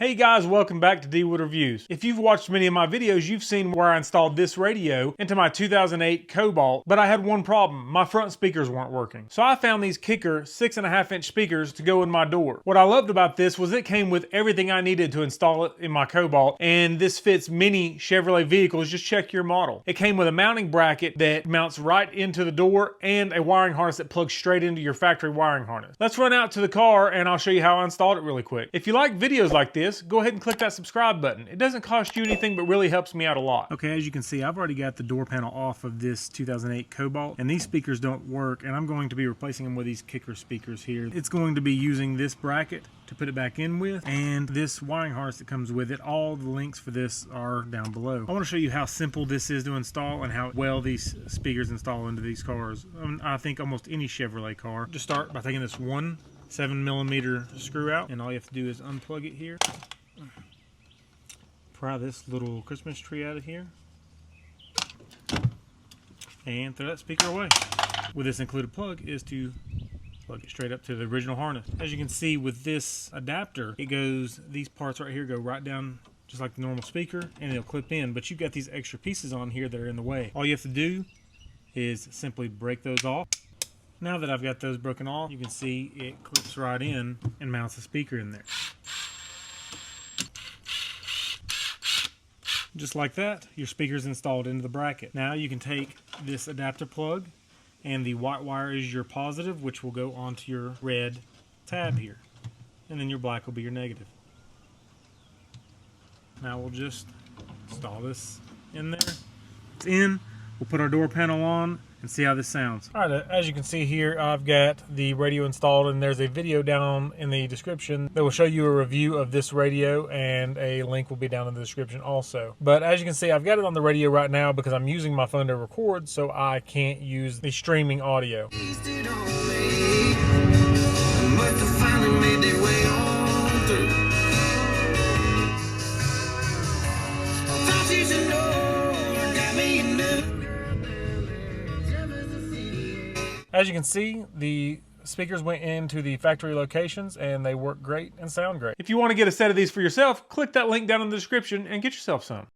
Hey guys, welcome back to Dwood Reviews. If you've watched many of my videos, you've seen where I installed this radio into my 2008 Cobalt, but I had one problem. My front speakers weren't working. So I found these Kicker 6.5-inch speakers to go in my door. What I loved about this was it came with everything I needed to install it in my Cobalt, and this fits many Chevrolet vehicles. Just check your model. It came with a mounting bracket that mounts right into the door and a wiring harness that plugs straight into your factory wiring harness. Let's run out to the car and I'll show you how I installed it really quick. If you like videos like this, go ahead and click that subscribe button. It doesn't cost you anything, but really helps me out a lot. Okay, as you can see, I've already got the door panel off of this 2008 Cobalt, and these speakers don't work, and I'm going to be replacing them with these Kicker speakers here. It's going to be using this bracket to put it back in with, and this wiring harness that comes with it. All the links for this are down below. I want to show you how simple this is to install and how well these speakers install into these cars. I think almost any Chevrolet car. Just start by taking this 7mm screw out, and all you have to do is unplug it here. Pry this little Christmas tree out of here and throw that speaker away. With this included plug is to plug it straight up to the original harness. As you can see with this adapter, it goes, these parts right here go right down just like the normal speaker, and it'll clip in, but you've got these extra pieces on here that are in the way. All you have to do is simply break those off. Now that I've got those broken off, you can see it clips right in and mounts the speaker in there. Just like that, your speaker's installed into the bracket. Now you can take this adapter plug, and the white wire is your positive, which will go onto your red tab here. And then your black will be your negative. Now we'll just install this in there. It's in. We'll put our door panel on and see how this sounds. All right, as you can see here, I've got the radio installed, and there's a video down in the description that will show you a review of this radio, and a link will be down in the description also. But as you can see, I've got it on the radio right now because I'm using my phone to record, so I can't use the streaming audio. As you can see, the speakers went into the factory locations and they work great and sound great. If you want to get a set of these for yourself, click that link down in the description and get yourself some.